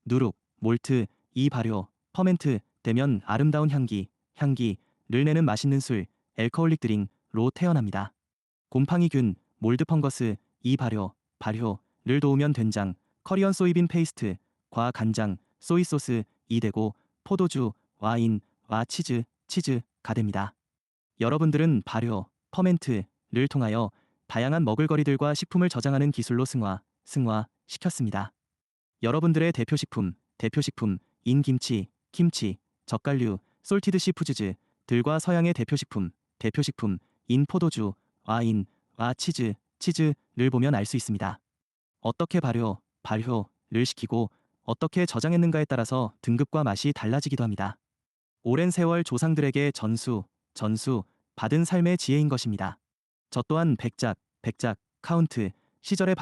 누룩, 몰트, 이 발효, 퍼멘트 되면 아름다운 향기를 내는 맛있는 술, 엘코홀릭 드링로 태어납니다. 곰팡이균, 몰드 펑거스, 이 발효를 도우면 된장, 커리언 소이빈 페이스트, 과 간장, 소이소스, 이 되고 포도주, 와인와 치즈가 됩니다. 여러분들은 발효, 퍼멘트를 통하여 다양한 먹을거리들과 식품을 저장하는 기술로 승화시켰습니다. 여러분들의 대표식품인 김치, 젓갈류, 솔티드 시푸즈들과 서양의 대표식품인 포도주, 와인과 치즈를 보면 알 수 있습니다. 어떻게 발효를 시키고 어떻게 저장했는가에 따라서 등급과 맛이 달라지기도 합니다. 오랜 세월 조상들에게 전수 받은 삶의 지혜인 것입니다. 저 또한 백작 카운트 시절의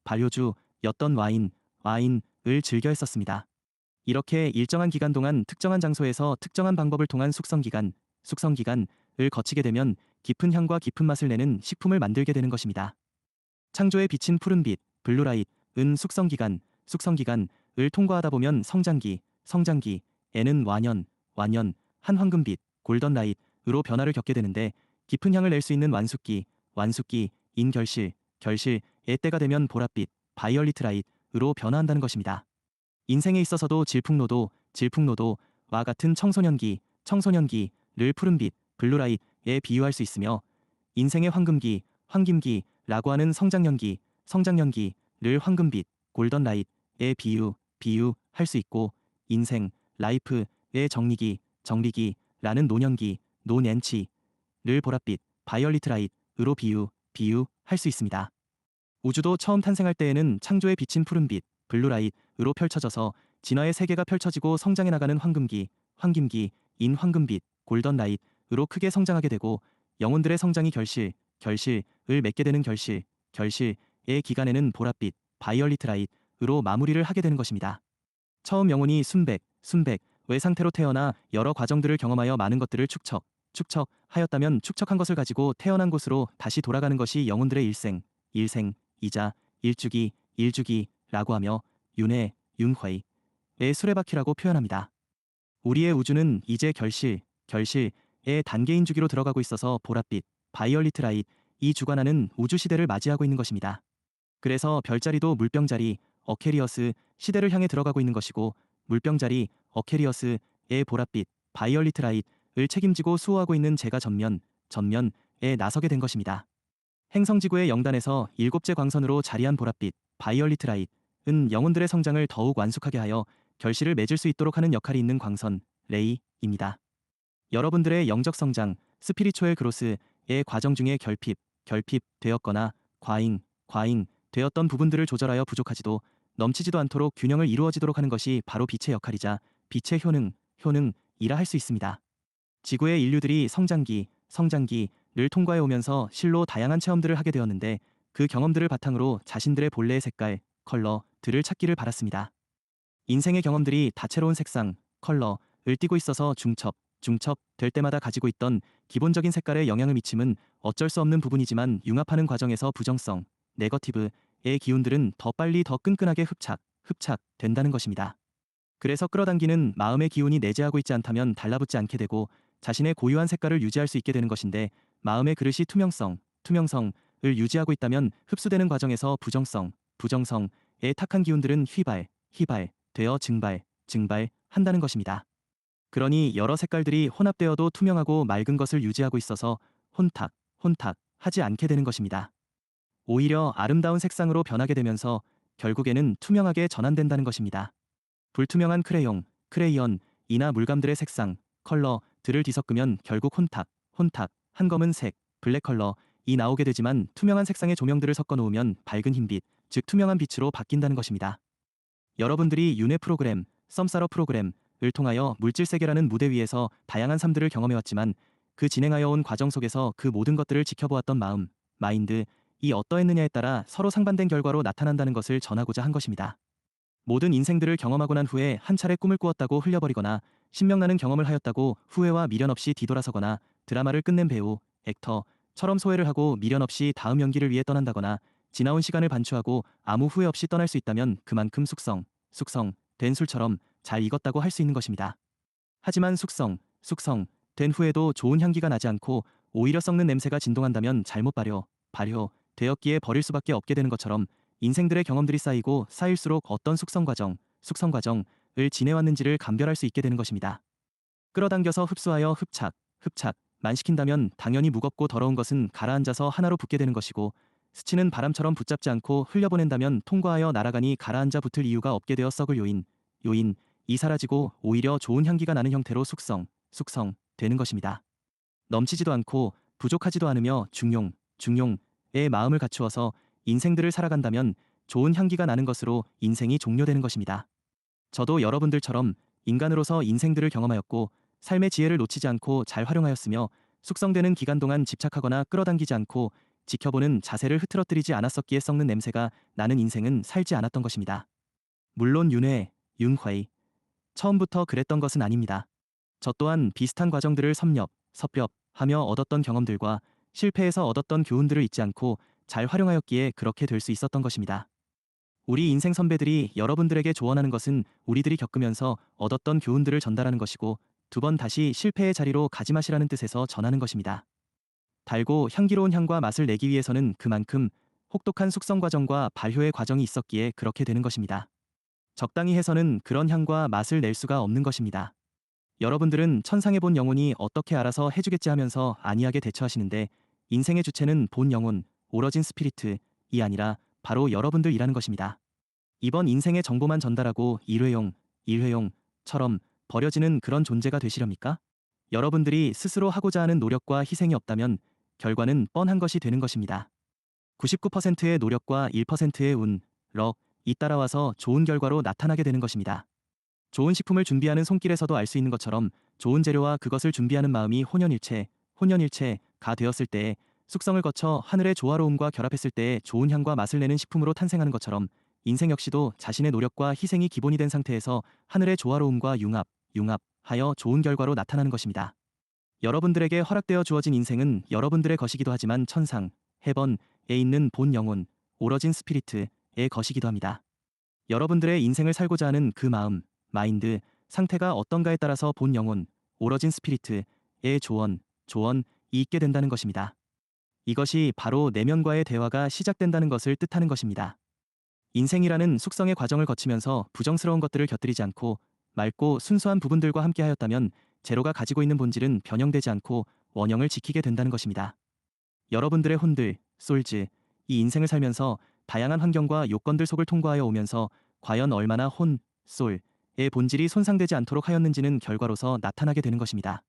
발효주였던 와인을 즐겨 했었습니다. 이렇게 일정한 기간 동안 특정한 장소에서 특정한 방법을 통한 숙성기간을 거치게 되면 깊은 향과 깊은 맛을 내는 식품을 만들게 되는 것입니다. 창조에 비친 푸른빛, 블루라이트은 숙성기간을 통과하다 보면 성장기에는 한 황금빛, 골던라이트로 변화를 겪게 되는데 깊은 향을 낼 수 있는 완숙기인 결실의 때가 되면 보랏빛, 바이올리트 라이트로 변화한다는 것입니다. 인생에 있어서도 질풍노도와 같은 청소년기를 푸른빛, 블루라이트에 비유할 수 있으며 인생의 황금기라고 하는 성장년기를 황금빛, 골던라이트에 비유할 수 있고 인생, 라이프의 정리기라는 노년치를 보랏빛, 바이올리트 라이트로 비유할 수 있습니다. 우주도 처음 탄생할 때에는 창조에 비친 푸른빛, 블루라이트로 펼쳐져서 진화의 세계가 펼쳐지고 성장해 나가는 황금기인 황금빛, 골던라이트로 크게 성장하게 되고 영혼들의 성장이 결실을 맺게 되는 결실의 기간에는 보랏빛, 바이올리트 라이트로 마무리를 하게 되는 것입니다. 처음 영혼이 순백의 상태로 태어나 여러 과정들을 경험하여 많은 것들을 축적하였다면 축적한 것을 가지고 태어난 곳으로 다시 돌아가는 것이 영혼들의 일생이자 일주기라고 하며 윤회의 수레바퀴라고 표현합니다. 우리의 우주는 이제 결실의 단계인 주기로 들어가고 있어서 보랏빛, 바이올리트 라이트 이 주관하는 우주 시대를 맞이하고 있는 것입니다. 그래서 별자리도 물병자리, 어케리어스 시대를 향해 들어가고 있는 것이고 물병자리, 어케리어스의 보랏빛, 바이올리트 라이트를 책임지고 수호하고 있는 제가 전면에 나서게 된 것입니다. 행성지구의 영단에서 7째 광선으로 자리한 보랏빛, 바이올리트 라이트는 영혼들의 성장을 더욱 완숙하게 하여 결실을 맺을 수 있도록 하는 역할이 있는 광선, 레이입니다. 여러분들의 영적 성장, 스피리추얼 그로스의 과정 중에 결핍되었거나 과잉 되었던 부분들을 조절하여 부족하지도 넘치지도 않도록 균형을 이루어지도록 하는 것이 바로 빛의 역할이자 빛의 효능이라 할 수 있습니다. 지구의 인류들이 성장기를 통과해 오면서 실로 다양한 체험들을 하게 되었는데 그 경험들을 바탕으로 자신들의 본래의 색깔, 컬러들을 찾기를 바랐습니다. 인생의 경험들이 다채로운 색상, 컬러를 띠고 있어서 중첩될 때마다 가지고 있던 기본적인 색깔에 영향을 미침은 어쩔 수 없는 부분이지만 융합하는 과정에서 부정성, 네거티브의 기운들은 더 빨리 더 끈끈하게 흡착된다는 것입니다. 그래서 끌어당기는 마음의 기운이 내재하고 있지 않다면 달라붙지 않게 되고 자신의 고유한 색깔을 유지할 수 있게 되는 것인데 마음의 그릇이 투명성을 유지하고 있다면 흡수되는 과정에서 부정성의 탁한 기운들은 휘발되어 증발한다는 것입니다. 그러니 여러 색깔들이 혼합되어도 투명하고 맑은 것을 유지하고 있어서 혼탁하지 않게 되는 것입니다. 오히려 아름다운 색상으로 변하게 되면서 결국에는 투명하게 전환된다는 것입니다. 불투명한 크레이언이나 물감들의 색상, 컬러들을 뒤섞으면 결국 혼탁한 검은색, 블랙 컬러이 나오게 되지만 투명한 색상의 조명들을 섞어 놓으면 밝은 흰빛, 즉 투명한 빛으로 바뀐다는 것입니다. 여러분들이 윤회 프로그램, 썸사러 프로그램을 통하여 물질세계라는 무대 위에서 다양한 삶들을 경험해왔지만 그 진행하여 온 과정 속에서 그 모든 것들을 지켜보았던 마인드, 이 어떠했느냐에 따라 서로 상반된 결과로 나타난다는 것을 전하고자 한 것입니다. 모든 인생들을 경험하고 난 후에 한 차례 꿈을 꾸었다고 흘려버리거나 신명나는 경험을 하였다고 후회와 미련 없이 뒤돌아서거나 드라마를 끝낸 배우, 액터처럼 소외를 하고 미련 없이 다음 연기를 위해 떠난다거나 지나온 시간을 반추하고 아무 후회 없이 떠날 수 있다면 그만큼 숙성된 된 술처럼 잘 익었다고 할 수 있는 것입니다. 하지만 숙성 된 후에도 좋은 향기가 나지 않고 오히려 썩는 냄새가 진동한다면 잘못 발효되었기에 버릴 수밖에 없게 되는 것처럼 인생들의 경험들이 쌓일수록 어떤 숙성 과정을 지내왔는지를 감별할 수 있게 되는 것입니다. 끌어당겨서 흡수하여 흡착만 시킨다면 당연히 무겁고 더러운 것은 가라앉아서 하나로 붙게 되는 것이고, 스치는 바람처럼 붙잡지 않고 흘려보낸다면 통과하여 날아가니 가라앉아 붙을 이유가 없게 되어 썩을 요인이 사라지고 오히려 좋은 향기가 나는 형태로 숙성되는 것입니다. 넘치지도 않고 부족하지도 않으며 중용의 마음을 갖추어서 인생들을 살아간다면 좋은 향기가 나는 것으로 인생이 종료되는 것입니다. 저도 여러분들처럼 인간으로서 인생들을 경험하였고 삶의 지혜를 놓치지 않고 잘 활용하였으며 숙성되는 기간 동안 집착하거나 끌어당기지 않고 지켜보는 자세를 흐트러뜨리지 않았었기에 썩는 냄새가 나는 인생은 살지 않았던 것입니다. 물론 윤회 처음부터 그랬던 것은 아닙니다. 저 또한 비슷한 과정들을 섭렵하며 얻었던 경험들과 실패에서 얻었던 교훈들을 잊지 않고 잘 활용하였기에 그렇게 될 수 있었던 것입니다. 우리 인생 선배들이 여러분들에게 조언하는 것은 우리들이 겪으면서 얻었던 교훈들을 전달하는 것이고, 두 번 다시 실패의 자리로 가지 마시라는 뜻에서 전하는 것입니다. 달고 향기로운 향과 맛을 내기 위해서는 그만큼 혹독한 숙성 과정과 발효의 과정이 있었기에 그렇게 되는 것입니다. 적당히 해서는 그런 향과 맛을 낼 수가 없는 것입니다. 여러분들은 천상에 본 영혼이 어떻게 알아서 해주겠지 하면서 안이하게 대처하시는데, 인생의 주체는 본 영혼, 오러진 스피리트이 아니라 바로 여러분들이라는 것입니다. 이번 인생의 정보만 전달하고 일회용처럼 버려지는 그런 존재가 되시렵니까? 여러분들이 스스로 하고자 하는 노력과 희생이 없다면 결과는 뻔한 것이 되는 것입니다. 99%의 노력과 1%의 럭이 따라와서 좋은 결과로 나타나게 되는 것입니다. 좋은 식품을 준비하는 손길에서도 알 수 있는 것처럼 좋은 재료와 그것을 준비하는 마음이 혼연일체가 되었을 때에 숙성을 거쳐 하늘의 조화로움과 결합했을 때에 좋은 향과 맛을 내는 식품으로 탄생하는 것처럼 인생 역시도 자신의 노력과 희생이 기본이 된 상태에서 하늘의 조화로움과 융합하여 좋은 결과로 나타나는 것입니다. 여러분들에게 허락되어 주어진 인생은 여러분들의 것이기도 하지만 천상, 헤번에 있는 본 영혼, 오러진 스피리트의 것이기도 합니다. 여러분들의 인생을 살고자 하는 그 마음, 마인드, 상태가 어떤가에 따라서 본 영혼, 오러진 스피리트의 조언이 있게 된다는 것입니다. 이것이 바로 내면과의 대화가 시작된다는 것을 뜻하는 것입니다. 인생이라는 숙성의 과정을 거치면서 부정스러운 것들을 곁들이지 않고 맑고 순수한 부분들과 함께 하였다면 제로가 가지고 있는 본질은 변형되지 않고 원형을 지키게 된다는 것입니다. 여러분들의 솔즈, 이 인생을 살면서 다양한 환경과 요건들 속을 통과하여 오면서 과연 얼마나 솔의 본질이 손상되지 않도록 하였는지는 결과로서 나타나게 되는 것입니다.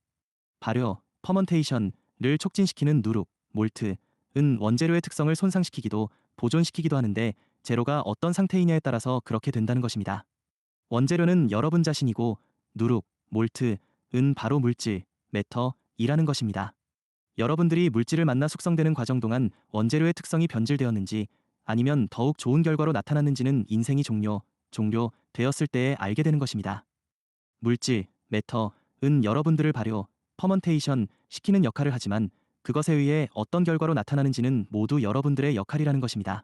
발효, 퍼먼테이션을 촉진시키는 누룩, 몰트은 원재료의 특성을 손상시키기도 보존시키기도 하는데, 제로가 어떤 상태이냐에 따라서 그렇게 된다는 것입니다. 원재료는 여러분 자신이고 누룩, 몰트은 바로 물질, 매터이라는 것입니다. 여러분들이 물질을 만나 숙성되는 과정 동안 원재료의 특성이 변질되었는지 아니면 더욱 좋은 결과로 나타났는지는 인생이 종료되었을 때에 알게 되는 것입니다. 물질, 매터은 여러분들을 발효, 퍼먼테이션 시키는 역할을 하지만 그것에 의해 어떤 결과로 나타나는지는 모두 여러분들의 역할이라는 것입니다.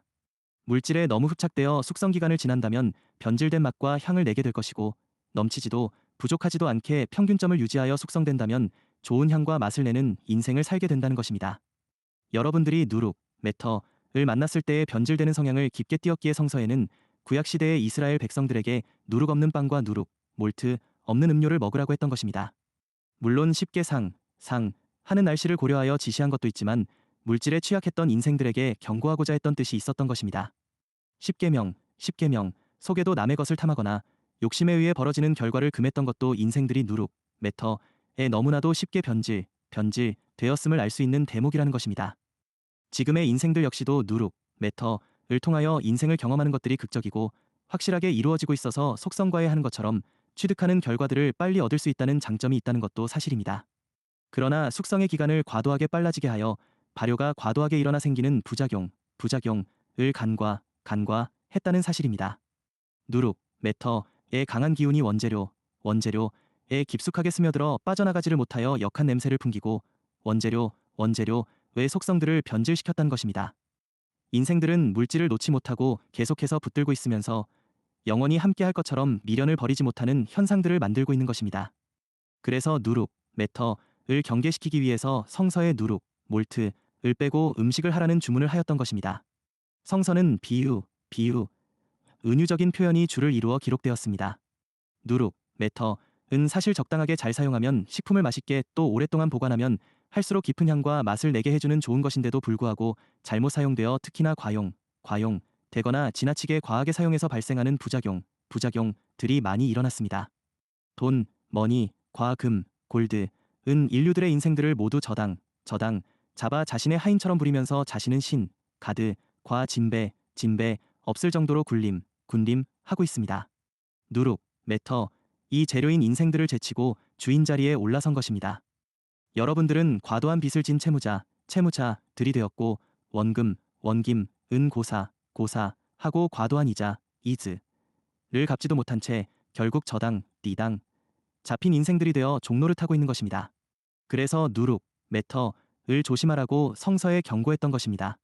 물질에 너무 흡착되어 숙성 기간을 지난다면 변질된 맛과 향을 내게 될 것이고, 넘치지도 부족하지도 않게 평균점을 유지하여 숙성된다면 좋은 향과 맛을 내는 인생을 살게 된다는 것입니다. 여러분들이 누룩, 매터를 만났을 때의 변질되는 성향을 깊게 띄었기에 성서에는 구약시대의 이스라엘 백성들에게 누룩 없는 빵과 누룩, 몰트 없는 음료를 먹으라고 했던 것입니다. 물론 쉽게 하는 날씨를 고려하여 지시한 것도 있지만 물질에 취약했던 인생들에게 경고하고자 했던 뜻이 있었던 것입니다. 십계명 속에도 남의 것을 탐하거나 욕심에 의해 벌어지는 결과를 금했던 것도 인생들이 누룩, 매터에 너무나도 쉽게 변질되었음을 알 수 있는 대목이라는 것입니다. 지금의 인생들 역시도 누룩, 매터를 통하여 인생을 경험하는 것들이 극적이고 확실하게 이루어지고 있어서 속성과에 하는 것처럼 취득하는 결과들을 빨리 얻을 수 있다는 장점이 있다는 것도 사실입니다. 그러나 숙성의 기간을 과도하게 빨라지게 하여 발효가 과도하게 일어나 생기는 부작용을 간과했다는 사실입니다. 누룩, 매터의 강한 기운이 원재료에 깊숙하게 스며들어 빠져나가지를 못하여 역한 냄새를 풍기고 원재료의 속성들을 변질시켰다는 것입니다. 인생들은 물질을 놓지 못하고 계속해서 붙들고 있으면서 영원히 함께할 것처럼 미련을 버리지 못하는 현상들을 만들고 있는 것입니다. 그래서 누룩, 매터를 경계시키기 위해서 성서에 누룩, 몰트를 빼고 음식을 하라는 주문을 하였던 것입니다. 성서는 비유, 은유적인 표현이 주를 이루어 기록되었습니다. 누룩, 매터은 사실 적당하게 잘 사용하면 식품을 맛있게 또 오랫동안 보관하면 할수록 깊은 향과 맛을 내게 해주는 좋은 것인데도 불구하고 잘못 사용되어 특히나 과용, 되거나 지나치게 과하게 사용해서 발생하는 부작용들이 많이 일어났습니다. 돈, 머니, 금, 골드, 은 인류들의 인생들을 모두 잡아 자신의 하인처럼 부리면서 자신은 가드, 진배, 없을 정도로 군림하고 있습니다. 누룩, 매터, 이 재료인 인생들을 제치고 주인 자리에 올라선 것입니다. 여러분들은 과도한 빚을 진 채무자들이 되었고 원금, 은 고사하고 과도한 이즈를 갚지도 못한 채 결국 띠당 잡힌 인생들이 되어 종노릇하고 있는 것입니다. 그래서 누룩, 매터를 조심하라고 성서에 경고했던 것입니다.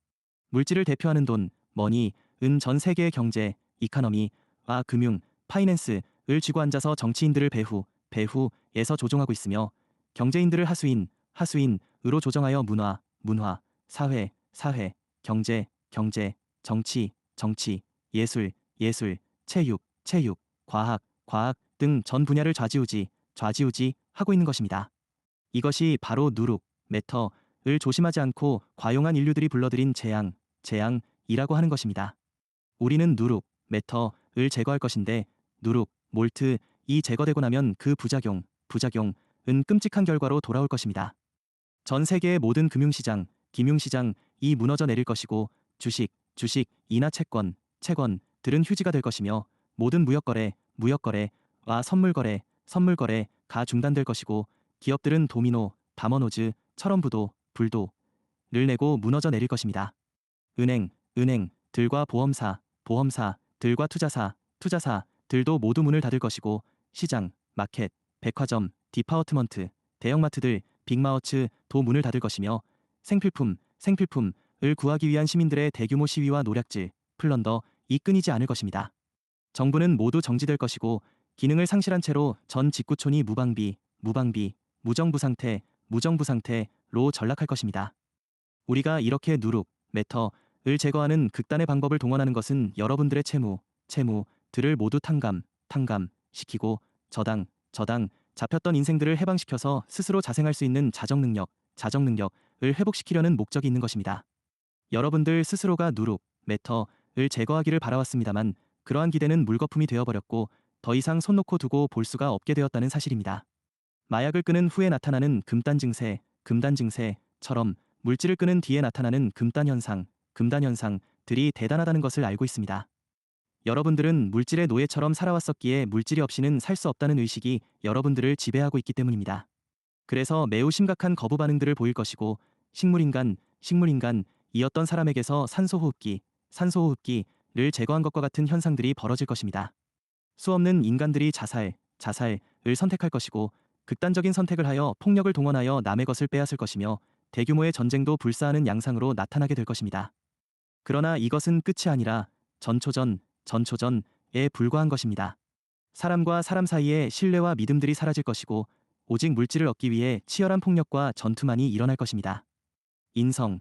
물질을 대표하는 돈, 머니, 은 전 세계의 경제, 이카너미와 금융, 파이낸스를 쥐고 앉아서 정치인들을 배후에서 조종하고 있으며 경제인들을 하수인으로 조정하여 문화, 사회, 경제, 정치, 예술, 체육, 과학 등 전 분야를 좌지우지하고 있는 것입니다. 이것이 바로 누룩, 매터를 조심하지 않고 과용한 인류들이 불러들인 재앙이라고 하는 것입니다. 우리는 누룩, 매터를 제거할 것인데 누룩, 몰트 이 제거되고 나면 그 부작용은 끔찍한 결과로 돌아올 것입니다. 전 세계의 모든 금융시장, 김융시장이 무너져 내릴 것이고 주식이나 채권들은 휴지가 될 것이며 모든 무역거래와 선물거래가 중단될 것이고 기업들은 도미노, 다머노즈처럼 불도를 내고 무너져 내릴 것입니다. 은행들과 보험사들과 투자사들도 모두 문을 닫을 것이고 시장, 마켓, 백화점, 디파우트먼트, 대형마트들, 빅마우츠도 문을 닫을 것이며 생필품을 구하기 위한 시민들의 대규모 시위와 노략질, 플런더이 끊이지 않을 것입니다. 정부는 모두 정지될 것이고 기능을 상실한 채로 전 직구촌이 무정부 상태로 전락할 것입니다. 우리가 이렇게 누룩, 매터를 제거하는 극단의 방법을 동원하는 것은 여러분들의 채무들을 모두 탕감시키고 저당 잡혔던 인생들을 해방시켜서 스스로 자생할 수 있는 자정능력을 회복시키려는 목적이 있는 것입니다. 여러분들 스스로가 누룩, 매터를 제거하기를 바라왔습니다만 그러한 기대는 물거품이 되어버렸고 더 이상 손 놓고 두고 볼 수가 없게 되었다는 사실입니다. 마약을 끊은 후에 나타나는 금단 증세처럼 물질을 끊은 뒤에 나타나는 금단 현상들이 대단하다는 것을 알고 있습니다. 여러분들은 물질의 노예처럼 살아왔었기에 물질이 없이는 살 수 없다는 의식이 여러분들을 지배하고 있기 때문입니다. 그래서 매우 심각한 거부 반응들을 보일 것이고 식물인간이었던 사람에게서 산소호흡기를 제거한 것과 같은 현상들이 벌어질 것입니다. 수없는 인간들이 자살을 선택할 것이고 극단적인 선택을 하여 폭력을 동원하여 남의 것을 빼앗을 것이며 대규모의 전쟁도 불사하는 양상으로 나타나게 될 것입니다. 그러나 이것은 끝이 아니라 전초전에 불과한 것입니다. 사람과 사람 사이의 신뢰와 믿음들이 사라질 것이고 오직 물질을 얻기 위해 치열한 폭력과 전투만이 일어날 것입니다. 인성은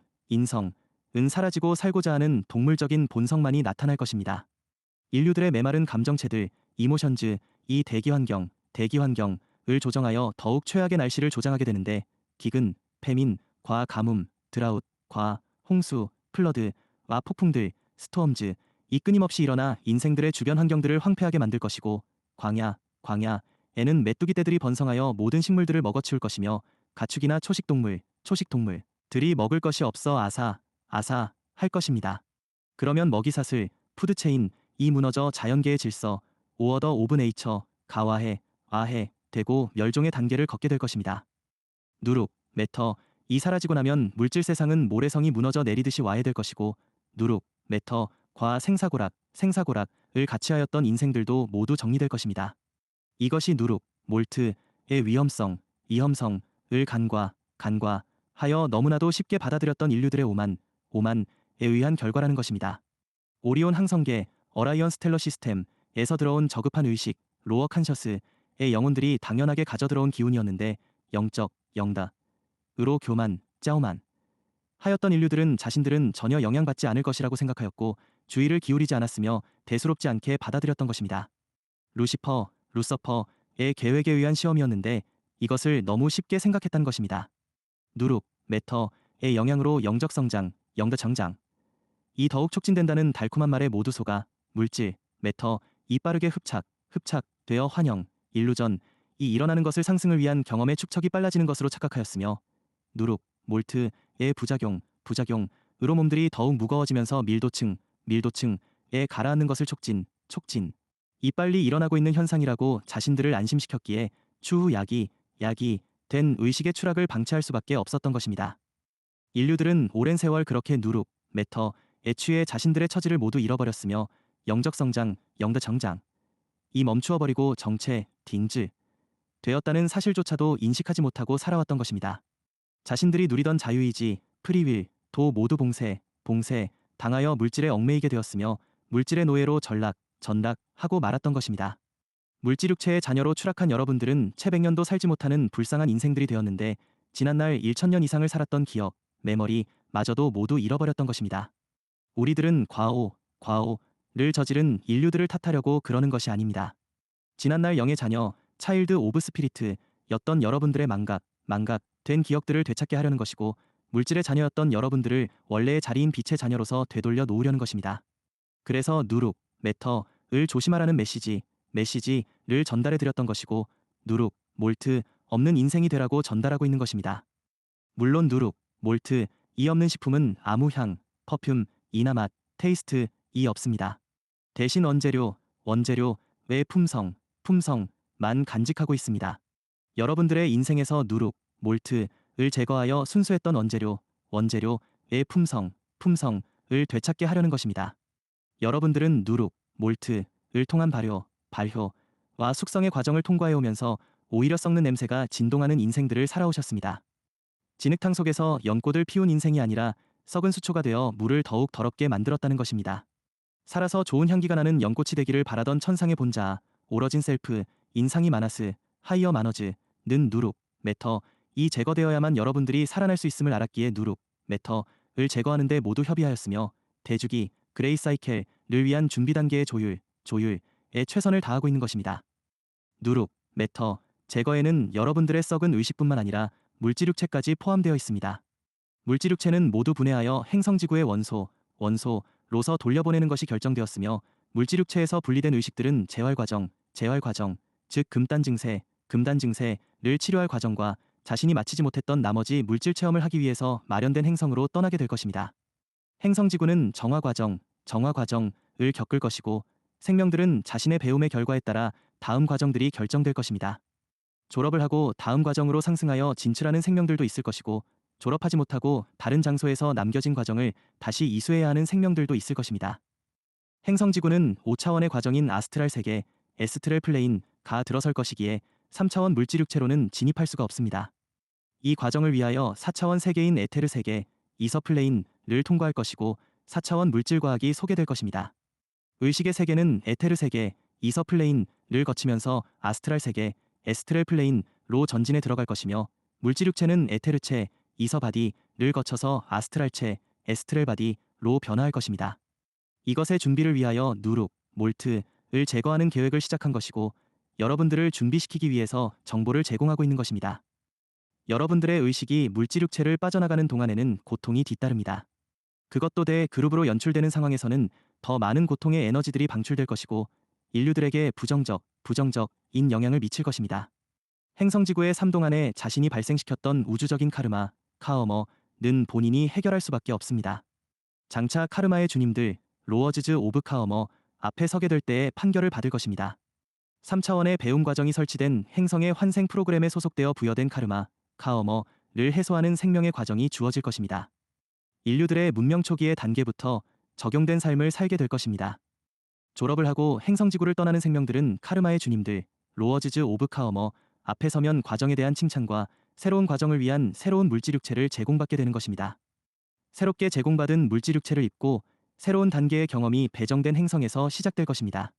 사라지고 살고자 하는 동물적인 본성만이 나타날 것입니다. 인류들의 메마른 감정체들, 이모션즈, 이 대기환경을 조정하여 더욱 최악의 날씨를 조장하게 되는데 기근, 패민, 가뭄, 드라웃, 홍수, 플러드와 폭풍들, 스토엄즈, 이 끊임없이 일어나 인생들의 주변 환경들을 황폐하게 만들 것이고 광야에는 메뚜기 떼들이 번성하여 모든 식물들을 먹어치울 것이며 가축이나 초식동물들이 먹을 것이 없어 아사할 것입니다. 그러면 먹이사슬, 푸드체인, 이 무너져 자연계의 질서, 오어더 오브 네이처, 가와해 되고 멸종의 단계를 걷게 될 것입니다. 누룩, 매터, 이 사라지고 나면 물질 세상은 모래성이 무너져 내리듯이 와해될 것이고 누룩, 매터과 생사고락을 같이 하였던 인생들도 모두 정리될 것입니다. 이것이 누룩, 몰트의 위험성을 간과하여 너무나도 쉽게 받아들였던 인류들의 오만에 의한 결과라는 것입니다. 오리온 항성계, 어라이언 스텔러 시스템, 에서 들어온 저급한 의식, 로어 칸셔스의 영혼들이 당연하게 가져 들어온 기운이었는데 영적, 영다, 으로 교만, 짜오만 하였던 인류들은 자신들은 전혀 영향받지 않을 것이라고 생각하였고 주의를 기울이지 않았으며 대수롭지 않게 받아들였던 것입니다. 루시퍼, 루서퍼의 계획에 의한 시험이었는데 이것을 너무 쉽게 생각했다는 것입니다. 누룩, 매터의 영향으로 영적 성장, 영적成长이 더욱 촉진된다는 달콤한 말에 모두 속아 물질, 매터, 이 빠르게 흡착되어 환영, 일루전이 일어나는 것을 상승을 위한 경험의 축척이 빨라지는 것으로 착각하였으며 누룩, 몰트의 부작용으로 몸들이 더욱 무거워지면서 밀도층에 가라앉는 것을 촉진 이 빨리 일어나고 있는 현상이라고 자신들을 안심시켰기에 추후 약이 된 의식의 추락을 방치할 수밖에 없었던 것입니다. 인류들은 오랜 세월 그렇게 누룩, 매터에 취해 자신들의 처지를 모두 잃어버렸으며 영적 성장, 영적成长이 멈추어버리고 정체, 딩즈 되었다는 사실조차도 인식하지 못하고 살아왔던 것입니다. 자신들이 누리던 자유의지, 프리윌도 모두 당하여 물질에 얽매이게 되었으며 물질의 노예로 전락하고 말았던 것입니다. 물질육체의 자녀로 추락한 여러분들은 채 100년도 살지 못하는 불쌍한 인생들이 되었는데 지난날 1000년 이상을 살았던 기억, 메모리마저도 모두 잃어버렸던 것입니다. 우리들은 과오를 저지른 인류들을 탓하려고 그러는 것이 아닙니다. 지난날 영의 자녀, 차일드 오브 스피리트였던 여러분들의 망각된 기억들을 되찾게 하려는 것이고 물질의 자녀였던 여러분들을 원래의 자리인 빛의 자녀로서 되돌려 놓으려는 것입니다. 그래서 누룩, 매터를 조심하라는 메시지를 전달해 드렸던 것이고 누룩, 몰트 없는 인생이 되라고 전달하고 있는 것입니다. 물론 누룩, 몰트 이 없는 식품은 아무 향, 퍼퓸, 이나 맛, 테이스트 이 없습니다. 대신 원재료의 품성만 간직하고 있습니다. 여러분들의 인생에서 누룩, 몰트를 제거하여 순수했던 원재료의 품성을 되찾게 하려는 것입니다. 여러분들은 누룩, 몰트를 통한 발효와 숙성의 과정을 통과해 오면서 오히려 썩는 냄새가 진동하는 인생들을 살아오셨습니다. 진흙탕 속에서 연꽃을 피운 인생이 아니라 썩은 수초가 되어 물을 더욱 더럽게 만들었다는 것입니다. 살아서 좋은 향기가 나는 연꽃이 되기를 바라던 천상의 본자, 오러진 셀프, 인상이 마나스, 하이어 마너즈는 누룩, 매터 이 제거되어야만 여러분들이 살아날 수 있음을 알았기에 누룩, 매터를 제거하는 데 모두 협의하였으며 대주기, 그레이 사이켈을 위한 준비 단계의 조율에 최선을 다하고 있는 것입니다. 누룩, 매터 제거에는 여러분들의 썩은 의식뿐만 아니라 물질육체까지 포함되어 있습니다. 물질육체는 모두 분해하여 행성지구의 원소로서 돌려보내는 것이 결정되었으며 물질육체에서 분리된 의식들은 재활과정, 즉 금단 증세를 치료할 과정과 자신이 마치지 못했던 나머지 물질 체험을 하기 위해서 마련된 행성으로 떠나게 될 것입니다. 행성지구는 정화과정을 겪을 것이고 생명들은 자신의 배움의 결과에 따라 다음 과정들이 결정될 것입니다. 졸업을 하고 다음 과정으로 상승하여 진출하는 생명들도 있을 것이고 졸업하지 못하고 다른 장소에서 남겨진 과정을 다시 이수해야 하는 생명들도 있을 것입니다. 행성지구는 5차원의 과정인 아스트랄 세계, 에스트럴 플레인가 들어설 것이기에 3차원 물질육체로는 진입할 수가 없습니다. 이 과정을 위하여 4차원 세계인 에테르 세계, 이서 플레인을 통과할 것이고 4차원 물질과학이 소개될 것입니다. 의식의 세계는 에테르 세계, 이서 플레인을 거치면서 아스트랄 세계, 에스트럴 플레인로 전진해 들어갈 것이며 물질육체는 에테르체, 이서 바디를 거쳐서 아스트랄체, 에스트럴 바디로 변화할 것입니다. 이것의 준비를 위하여 누룩, 몰트를 제거하는 계획을 시작한 것이고 여러분들을 준비시키기 위해서 정보를 제공하고 있는 것입니다. 여러분들의 의식이 물질육체를 빠져나가는 동안에는 고통이 뒤따릅니다. 그것도 대그룹으로 연출되는 상황에서는 더 많은 고통의 에너지들이 방출될 것이고 인류들에게 부정적인 영향을 미칠 것입니다. 행성지구의 3동 안에 자신이 발생시켰던 우주적인 카르마는 본인이 해결할 수밖에 없습니다. 장차 카르마의 주님들, 로어즈즈 오브 카어머 앞에 서게 될 때에 판결을 받을 것입니다. 3차원의 배움 과정이 설치된 행성의 환생 프로그램에 소속되어 부여된 카어머를 해소하는 생명의 과정이 주어질 것입니다. 인류들의 문명 초기의 단계부터 적용된 삶을 살게 될 것입니다. 졸업을 하고 행성지구를 떠나는 생명들은 카르마의 주님들, 로어즈즈 오브 카어머 앞에 서면 과정에 대한 칭찬과 새로운 과정을 위한 새로운 물질육체를 제공받게 되는 것입니다. 새롭게 제공받은 물질육체를 입고 새로운 단계의 경험이 배정된 행성에서 시작될 것입니다.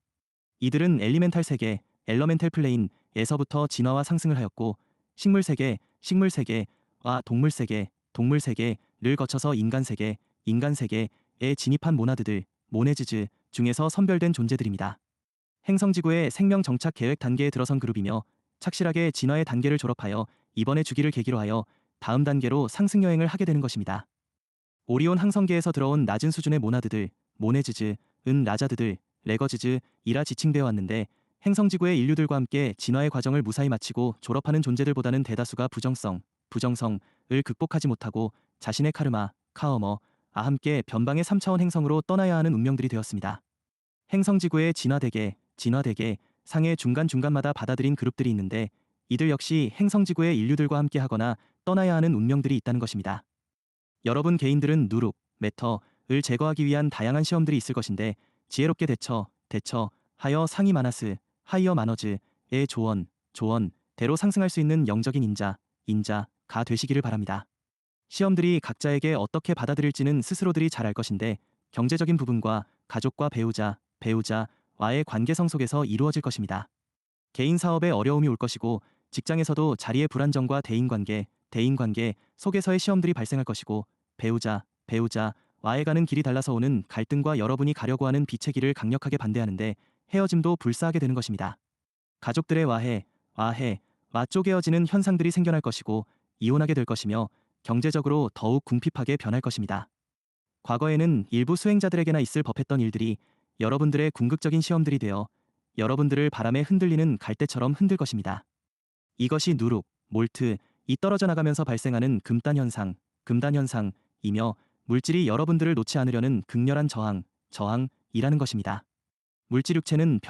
이들은 엘리멘탈 세계, 엘러멘탈 플레인에서부터 진화와 상승을 하였고 식물 세계, 식물 세계와 동물 세계, 동물 세계를 거쳐서 인간 세계, 인간 세계에 진입한 모나드들, 모네즈즈 중에서 선별된 존재들입니다. 행성지구의 생명 정착 계획 단계에 들어선 그룹이며 착실하게 진화의 단계를 졸업하여 이번의 주기를 계기로 하여 다음 단계로 상승 여행을 하게 되는 것입니다. 오리온 항성계에서 들어온 낮은 수준의 모나드들, 모네즈즈, 라자드들, 레거즈즈이라 지칭되어 왔는데 행성지구의 인류들과 함께 진화의 과정을 무사히 마치고 졸업하는 존재들보다는 대다수가 부정성을 극복하지 못하고 자신의 카르마, 카어머와 함께 변방의 3차원 행성으로 떠나야 하는 운명들이 되었습니다. 행성지구의 진화대계 상의 중간중간마다 받아들인 그룹들이 있는데 이들 역시 행성지구의 인류들과 함께 하거나 떠나야 하는 운명들이 있다는 것입니다. 여러분 개인들은 누룩, 매터를 제거하기 위한 다양한 시험들이 있을 것인데 지혜롭게 대처하여 상위 마나스, 하이어 마너즈의 조언대로 상승할 수 있는 영적인 인자가 되시기를 바랍니다. 시험들이 각자에게 어떻게 받아들일지는 스스로들이 잘 알 것인데 경제적인 부분과 가족과 배우자와의 관계성 속에서 이루어질 것입니다. 개인 사업에 어려움이 올 것이고 직장에서도 자리의 불안정과 대인관계 속에서의 시험들이 발생할 것이고 배우자와의 가는 길이 달라서 오는 갈등과 여러분이 가려고 하는 빛의 길을 강력하게 반대하는데 헤어짐도 불사하게 되는 것입니다. 가족들의 와해와 쪼개어지는 현상들이 생겨날 것이고 이혼하게 될 것이며 경제적으로 더욱 궁핍하게 변할 것입니다. 과거에는 일부 수행자들에게나 있을 법했던 일들이 여러분들의 궁극적인 시험들이 되어 여러분들을 바람에 흔들리는 갈대처럼 흔들 것입니다. 이것이 누룩, 몰트이 떨어져 나가면서 발생하는 금단 현상이며 물질이 여러분들을 놓지 않으려는 극렬한 저항이라는 것입니다. 물질 육체는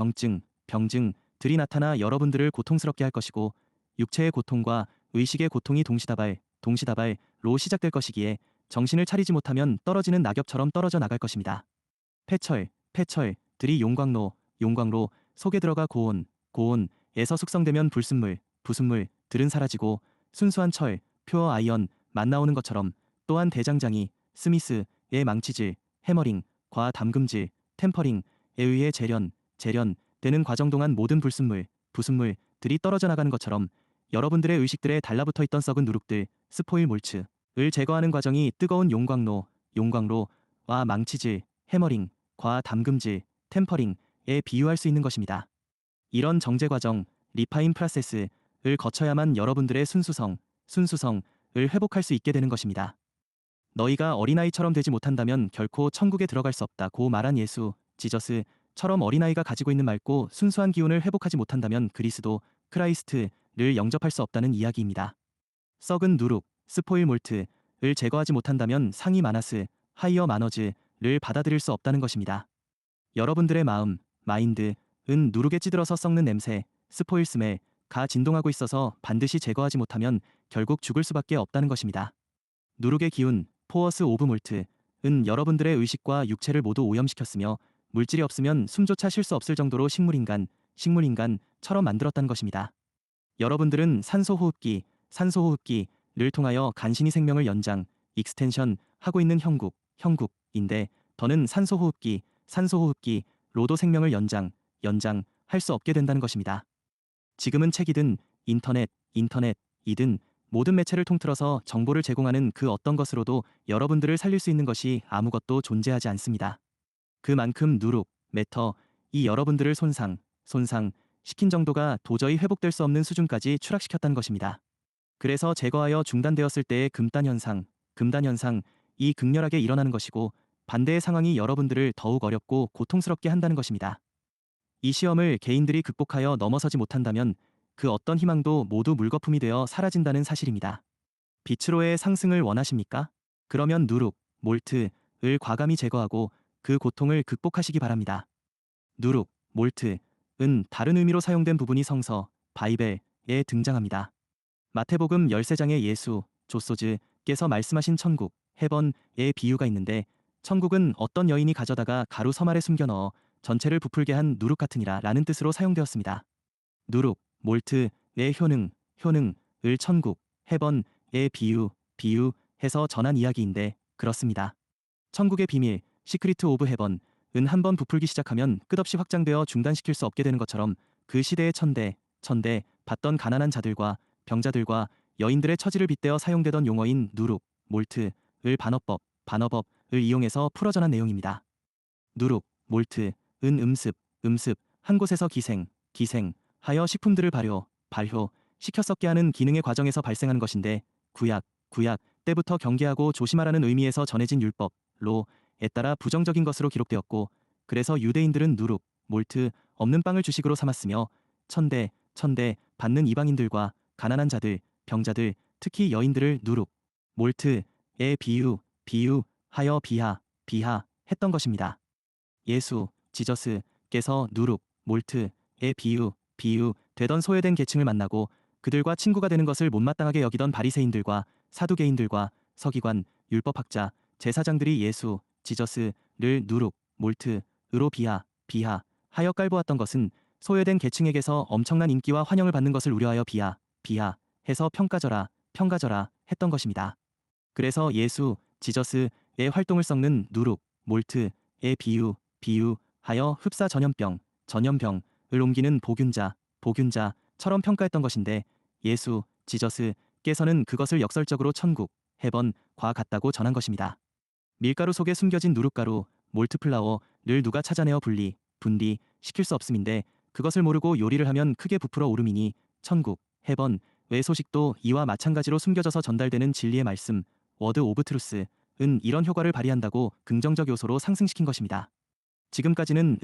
병증들이 나타나 여러분들을 고통스럽게 할 것이고 육체의 고통과 의식의 고통이 동시다발로 시작될 것이기에 정신을 차리지 못하면 떨어지는 낙엽처럼 떨어져 나갈 것입니다. 폐철들이 용광로 속에 들어가 고온에서 숙성되면 부순물들은 사라지고 순수한 퓨어 아이언만 나오는 것처럼 또한 대장장이, 스미스의 망치질, 해머링과 담금질, 템퍼링에 의해 재련되는 과정 동안 모든 부순물들이 떨어져 나가는 것처럼 여러분들의 의식들에 달라붙어 있던 썩은 누룩들, 스포일 몰츠를 제거하는 과정이 뜨거운 용광로와 망치질, 해머링과 담금질, 템퍼링에 비유할 수 있는 것입니다. 이런 정제 과정, 리파인 프로세스를 거쳐야만 여러분들의 순수성을 회복할 수 있게 되는 것입니다. 너희가 어린아이처럼 되지 못한다면 결코 천국에 들어갈 수 없다고 말한 예수, 지저스처럼 어린아이가 가지고 있는 맑고 순수한 기운을 회복하지 못한다면 그리스도, 크라이스트를 영접할 수 없다는 이야기입니다. 썩은 누룩, 스포일 몰트를 제거하지 못한다면 상위 마나스, 하이어 마너즈를 받아들일 수 없다는 것입니다. 여러분들의 마인드은 누룩에 찌들어서 썩는 냄새, 스포일 스멜가 진동하고 있어서 반드시 제거하지 못하면 결국 죽을 수밖에 없다는 것입니다. 누룩의 기운, 포어스 오브 몰트은 여러분들의 의식과 육체를 모두 오염시켰으며 물질이 없으면 숨조차 쉴 수 없을 정도로 식물인간처럼 만들었다는 것입니다. 여러분들은 산소호흡기를 통하여 간신히 생명을 익스텐션 하고 있는 형국인데 더는 산소호흡기로도 생명을 연장할 수 없게 된다는 것입니다. 지금은 책이든 인터넷이든 모든 매체를 통틀어서 정보를 제공하는 그 어떤 것으로도 여러분들을 살릴 수 있는 것이 아무것도 존재하지 않습니다. 그만큼 누룩, 매터이 여러분들을 손상시킨 정도가 도저히 회복될 수 없는 수준까지 추락시켰다는 것입니다. 그래서 제거하여 중단되었을 때의 금단현상이 극렬하게 일어나는 것이고 반대의 상황이 여러분들을 더욱 어렵고 고통스럽게 한다는 것입니다. 이 시험을 개인들이 극복하여 넘어서지 못한다면 그 어떤 희망도 모두 물거품이 되어 사라진다는 사실입니다. 빛으로의 상승을 원하십니까? 그러면 누룩, 몰트를 과감히 제거하고 그 고통을 극복하시기 바랍니다. 누룩, 몰트은 다른 의미로 사용된 부분이 성서, 바이벨에 등장합니다. 마태복음 13장의 예수, 조소즈께서 말씀하신 천국, 헤번의 비유가 있는데 천국은 어떤 여인이 가져다가 가루 섬 아래 숨겨 넣어 전체를 부풀게 한 누룩 같으니라 라는 뜻으로 사용되었습니다. 누룩, 몰트의 효능을 천국, 헤번의 비유해서 전한 이야기인데 그렇습니다. 천국의 비밀, 시크리트 오브 헤번은 은 한 번 부풀기 시작하면 끝없이 확장되어 중단시킬 수 없게 되는 것처럼 그 시대의 천대 받던 가난한 자들과 병자들과 여인들의 처지를 빗대어 사용되던 용어인 누룩, 몰트, 을 반어법을 이용해서 풀어전한 내용입니다. 누룩, 몰트, 은 음습, 한 곳에서 기생, 하여 식품들을 발효, 식혀 썩게 하는 기능의 과정에서 발생하는 것인데 구약 때부터 경계하고 조심하라는 의미에서 전해진 율법로에 따라 부정적인 것으로 기록되었고 그래서 유대인들은 누룩, 몰트, 없는 빵을 주식으로 삼았으며 천대 받는 이방인들과 가난한 자들, 병자들, 특히 여인들을 누룩, 몰트에 비유하여 비하했던 것입니다. 예수, 지저스께서 누룩, 몰트에 비유되던 소외된 계층을 만나고 그들과 친구가 되는 것을 못마땅하게 여기던 바리새인들과 사두개인들과 서기관, 율법학자, 제사장들이 예수, 지저스를 누룩, 몰트으로 비하하여 깔보았던 것은 소외된 계층에게서 엄청난 인기와 환영을 받는 것을 우려하여 비하해서 평가절하 했던 것입니다. 그래서 예수, 지저스의 활동을 썩는 누룩, 몰트에 비유하여 흡사 전염병을 옮기는 보균자처럼 평가했던 것인데 예수, 지저스께서는 그것을 역설적으로 천국, 헤번과 같다고 전한 것입니다. 밀가루 속에 숨겨진 누룩가루, 몰트플라워를 누가 찾아내어 분리시킬 수 없음인데 그것을 모르고 요리를 하면 크게 부풀어 오름이니 천국, 헤번의 소식도 이와 마찬가지로 숨겨져서 전달되는 진리의 말씀, 워드 오브 트루스은 이런 효과를 발휘한다고 긍정적 요소로 상승시킨 것입니다. 지금까지는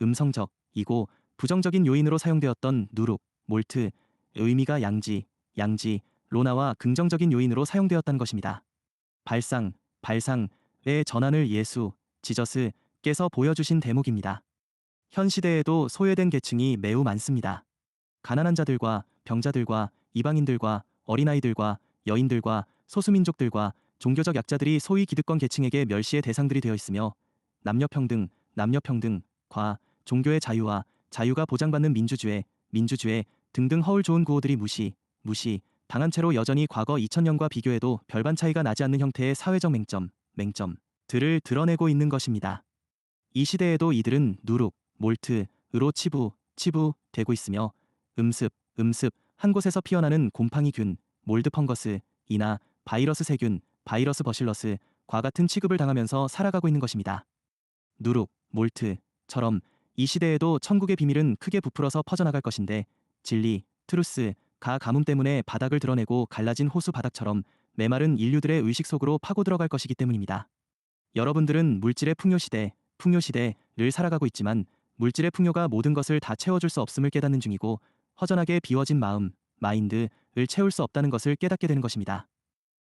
음성적이고 부정적인 요인으로 사용되었던 누룩, 몰트의 의미가 양지로 나와 긍정적인 요인으로 사용되었다는 것입니다. 발상의 전환을 예수, 지저스께서 보여주신 대목입니다. 현 시대에도 소외된 계층이 매우 많습니다. 가난한 자들과 병자들과 이방인들과 어린아이들과 여인들과 소수민족들과 종교적 약자들이 소위 기득권 계층에게 멸시의 대상들이 되어 있으며 남녀평등과 종교의 자유가 보장받는 민주주의 등등 허울 좋은 구호들이 무시 당한 채로 여전히 과거 2000년과 비교해도 별반 차이가 나지 않는 형태의 사회적 맹점들을 드러내고 있는 것입니다. 이 시대에도 이들은 누룩, 몰트으로 치부되고 있으며 음습 한 곳에서 피어나는 곰팡이균, 몰드 펑거스이나 바이러스 세균, 바이러스 버실러스과 같은 취급을 당하면서 살아가고 있는 것입니다. 누룩, 몰트처럼 이 시대에도 천국의 비밀은 크게 부풀어서 퍼져나갈 것인데 진리, 트루스가 가뭄 때문에 바닥을 드러내고 갈라진 호수 바닥처럼 메마른 인류들의 의식 속으로 파고 들어갈 것이기 때문입니다. 여러분들은 물질의 풍요시대를 살아가고 있지만 물질의 풍요가 모든 것을 다 채워줄 수 없음을 깨닫는 중이고 허전하게 비워진 마인드를 채울 수 없다는 것을 깨닫게 되는 것입니다.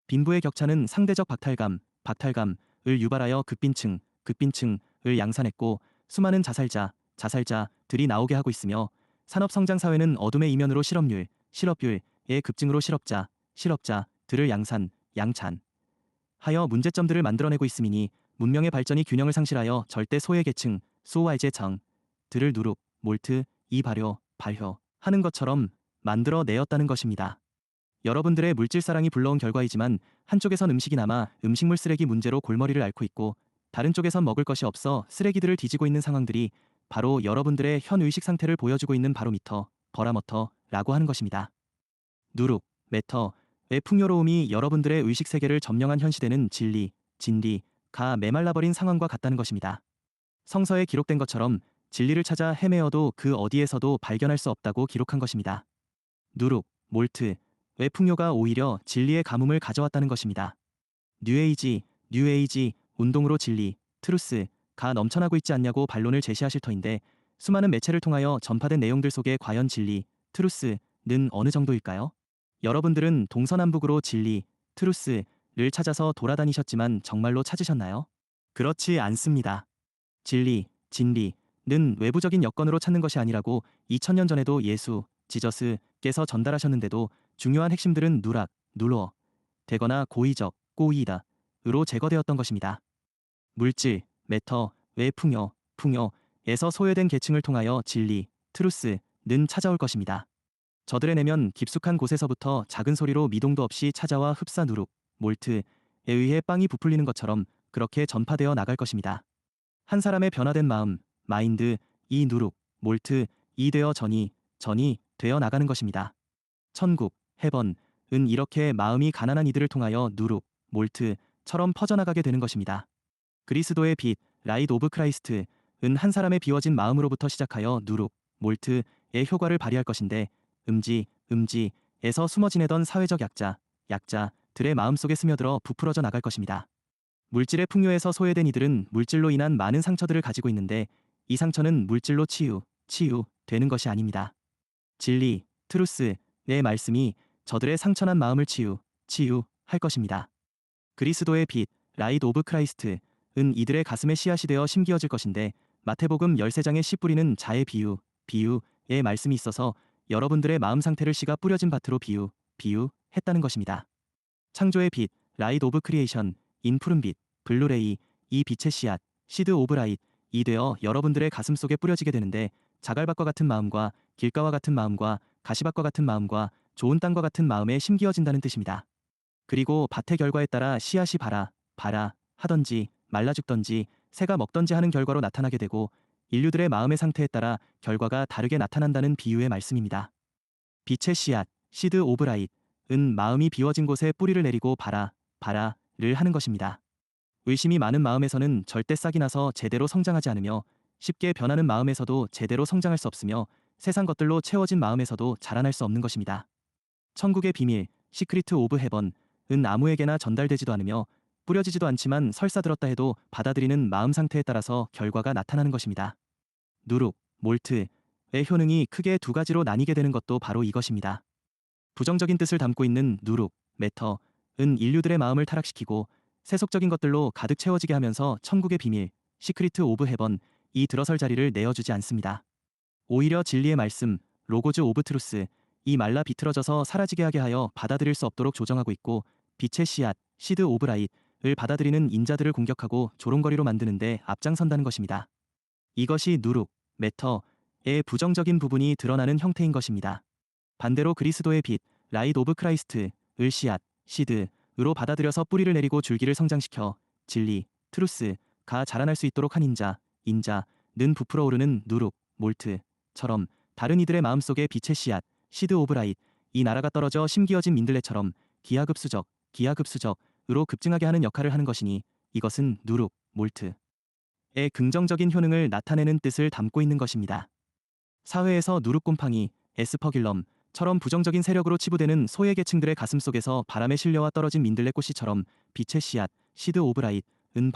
빈부의 격차는 상대적 박탈감을 유발하여 극빈층을 양산했고 수많은 자살자들이 나오게 하고 있으며 산업성장사회는 어둠의 이면으로 실업률의 급증으로 실업자들을 양산하여 문제점들을 만들어내고 있음이니 문명의 발전이 균형을 상실하여 절대 소외계층, 수호와이제층들을 누룩, 몰트, 발효하는 것처럼 만들어내었다는 것입니다. 여러분들의 물질사랑이 불러온 결과이지만 한쪽에선 음식이 남아 음식물 쓰레기 문제로 골머리를 앓고 있고 다른 쪽에선 먹을 것이 없어 쓰레기들을 뒤지고 있는 상황들이 바로 여러분들의 현 의식 상태를 보여주고 있는 버라머터라고 하는 것입니다. 누룩, 매터의 풍요로움이 여러분들의 의식 세계를 점령한 현 시대는 진리가 메말라버린 상황과 같다는 것입니다. 성서에 기록된 것처럼 진리를 찾아 헤매어도 그 어디에서도 발견할 수 없다고 기록한 것입니다. 누룩, 몰트의 풍요가 오히려 진리의 가뭄을 가져왔다는 것입니다. 뉴에이지 운동으로 진리, 트루스가 넘쳐나고 있지 않냐고 반론을 제시하실 터인데 수많은 매체를 통하여 전파된 내용들 속에 과연 진리, 트루스는 어느 정도일까요? 여러분들은 동서남북으로 진리, 트루스를 찾아서 돌아다니셨지만 정말로 찾으셨나요? 그렇지 않습니다. 진리는 외부적인 여건으로 찾는 것이 아니라고 2000년 전에도 예수, 지저스께서 전달하셨는데도 중요한 핵심들은 눌러 되거나 꼬이다으로 제거되었던 것입니다. 물질, 매터의 풍요에서 소외된 계층을 통하여 진리, 트루스는 찾아올 것입니다. 저들의 내면 깊숙한 곳에서부터 작은 소리로 미동도 없이 찾아와 흡사 누룩, 몰트에 의해 빵이 부풀리는 것처럼 그렇게 전파되어 나갈 것입니다. 한 사람의 변화된 마음, 마인드, 이 누룩, 몰트, 이 되어 전이 되어 나가는 것입니다. 천국, 해번, 은 이렇게 마음이 가난한 이들을 통하여 누룩, 몰트처럼 퍼져나가게 되는 것입니다. 그리스도의 빛, 라이트 오브 크라이스트, 은 한 사람의 비워진 마음으로부터 시작하여 누룩, 몰트의 효과를 발휘할 것인데 음지에서 숨어 지내던 사회적 약자들의 마음속에 스며들어 부풀어져 나갈 것입니다. 물질의 풍요에서 소외된 이들은 물질로 인한 많은 상처들을 가지고 있는데 이 상처는 물질로 치유되는 것이 아닙니다. 진리, 트루스의 말씀이 저들의 상처난 마음을 치유할 것입니다. 그리스도의 빛, 라이트 오브 크라이스트, 은 이들의 가슴에 씨앗이 되어 심기어질 것인데 마태복음 13장의 씨 뿌리는 자의 비유의 말씀이 있어서 여러분들의 마음 상태를 씨가 뿌려진 밭으로 비유했다는 것입니다. 창조의 빛, 라이트 오브 크리에이션, 인 푸른빛, 블루레이, 이 빛의 씨앗, 시드 오브 라이트, 이 되어 여러분들의 가슴 속에 뿌려지게 되는데 자갈밭과 같은 마음과 길가와 같은 마음과 가시밭과 같은 마음과 좋은 땅과 같은 마음에 심기어진다는 뜻입니다. 그리고 밭의 결과에 따라 씨앗이 발아 하던지 말라 죽던지 새가 먹던지 하는 결과로 나타나게 되고 인류들의 마음의 상태에 따라 결과가 다르게 나타난다는 비유의 말씀입니다. 빛의 씨앗, 시드 오브 라이트, 은 마음이 비워진 곳에 뿌리를 내리고 발아를 하는 것입니다. 의심이 많은 마음에서는 절대 싹이 나서 제대로 성장하지 않으며 쉽게 변하는 마음에서도 제대로 성장할 수 없으며 세상 것들로 채워진 마음에서도 자라날 수 없는 것입니다. 천국의 비밀, 시크리트 오브 헤번, 은 아무에게나 전달되지도 않으며 뿌려지지도 않지만 설사 들었다 해도 받아들이는 마음 상태에 따라서 결과가 나타나는 것입니다. 누룩, 몰트의 효능이 크게 두 가지로 나뉘게 되는 것도 바로 이것입니다. 부정적인 뜻을 담고 있는 누룩, 매터은 인류들의 마음을 타락시키고 세속적인 것들로 가득 채워지게 하면서 천국의 비밀, 시크리트 오브 헤번, 이 들어설 자리를 내어주지 않습니다. 오히려 진리의 말씀, 로고즈 오브 트루스, 이 말라 비틀어져서 사라지게 하게 하여 받아들일 수 없도록 조정하고 있고 빛의 씨앗, 시드 오브 라이트를 받아들이는 인자들을 공격하고 조롱거리로 만드는데 앞장선다는 것입니다. 이것이 누룩, 매터의 부정적인 부분이 드러나는 형태인 것입니다. 반대로 그리스도의 빛, 라이트 오브 크라이스트을 씨앗, 시드으로 받아들여서 뿌리를 내리고 줄기를 성장시켜 진리, 트루스가 자라날 수 있도록 한 인자는 부풀어 오르는 누룩, 몰트처럼 다른 이들의 마음속에 빛의 씨앗, 시드 오브 라이트, 이 나라가 떨어져 심기어진 민들레처럼 기하급수적으로 급증하게 하는 역할을 하는 것이니 이것은 누룩, 몰트의 긍정적인 효능을 나타내는 뜻을 담고 있는 것입니다. 사회에서 누룩곰팡이, 에스퍼길럼처럼 부정적인 세력으로 치부되는 소외 계층들의 가슴 속에서 바람에 실려와 떨어진 민들레꽃씨처럼 빛의 씨앗, 시드 오브 라이트, 은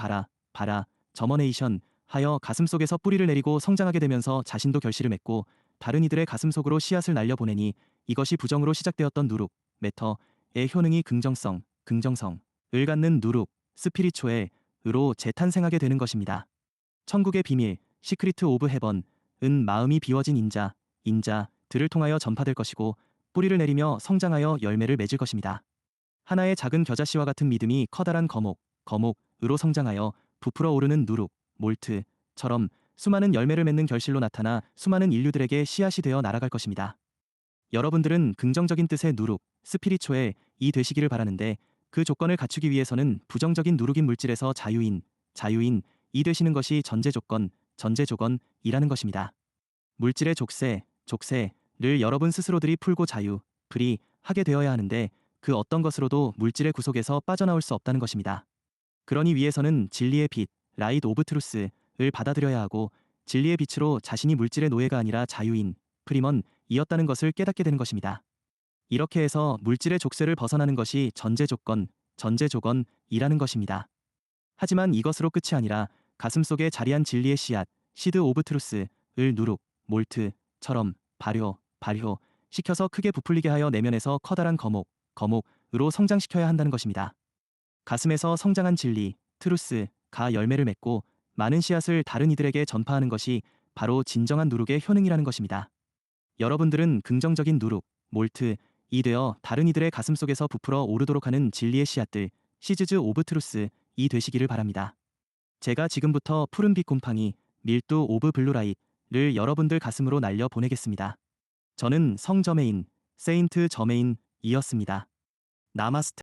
저머네이션 하여 가슴 속에서 뿌리를 내리고 성장하게 되면서 자신도 결실을 맺고 다른 이들의 가슴 속으로 씨앗을 날려보내니 이것이 부정으로 시작되었던 누룩, 매터의 효능이 긍정성을 갖는 누룩, 스피리초엘으로 재탄생하게 되는 것입니다. 천국의 비밀, 시크리트 오브 헤번, 은 마음이 비워진 인자들을 통하여 전파될 것이고 뿌리를 내리며 성장하여 열매를 맺을 것입니다. 하나의 작은 겨자씨와 같은 믿음이 커다란 거목으로 성장하여 부풀어 오르는 누룩, 몰트처럼 수많은 열매를 맺는 결실로 나타나 수많은 인류들에게 씨앗이 되어 날아갈 것입니다. 여러분들은 긍정적인 뜻의 누룩, 스피리초엘이 되시기를 바라는데 그 조건을 갖추기 위해서는 부정적인 누룩인 물질에서 자유인이 되시는 것이 전제조건이라는 것입니다. 물질의 족쇄를 여러분 스스로들이 풀고 프리하게 되어야 하는데 그 어떤 것으로도 물질의 구속에서 빠져나올 수 없다는 것입니다. 그러니 위해서는 진리의 빛, 라이트 오브 트루스를 받아들여야 하고 진리의 빛으로 자신이 물질의 노예가 아니라 자유인, 프리먼이었다는 것을 깨닫게 되는 것입니다. 이렇게 해서 물질의 족쇄를 벗어나는 것이 전제조건이라는 것입니다. 하지만 이것으로 끝이 아니라 가슴속에 자리한 진리의 씨앗, 시드 오브 트루스를 누룩, 몰트처럼 발효시켜서 크게 부풀리게 하여 내면에서 커다란 거목으로 성장시켜야 한다는 것입니다. 가슴에서 성장한 진리, 트루스가 열매를 맺고 많은 씨앗을 다른 이들에게 전파하는 것이 바로 진정한 누룩의 효능이라는 것입니다. 여러분들은 긍정적인 누룩, 몰트이 되어 다른 이들의 가슴 속에서 부풀어 오르도록 하는 진리의 씨앗들, 시즈즈 오브 트루스이 되시기를 바랍니다. 제가 지금부터 푸른빛 곰팡이, 밀도 오브 블루라이트를 여러분들 가슴으로 날려 보내겠습니다. 저는 성 저메인, 세인트 저메인이었습니다. 나마스테.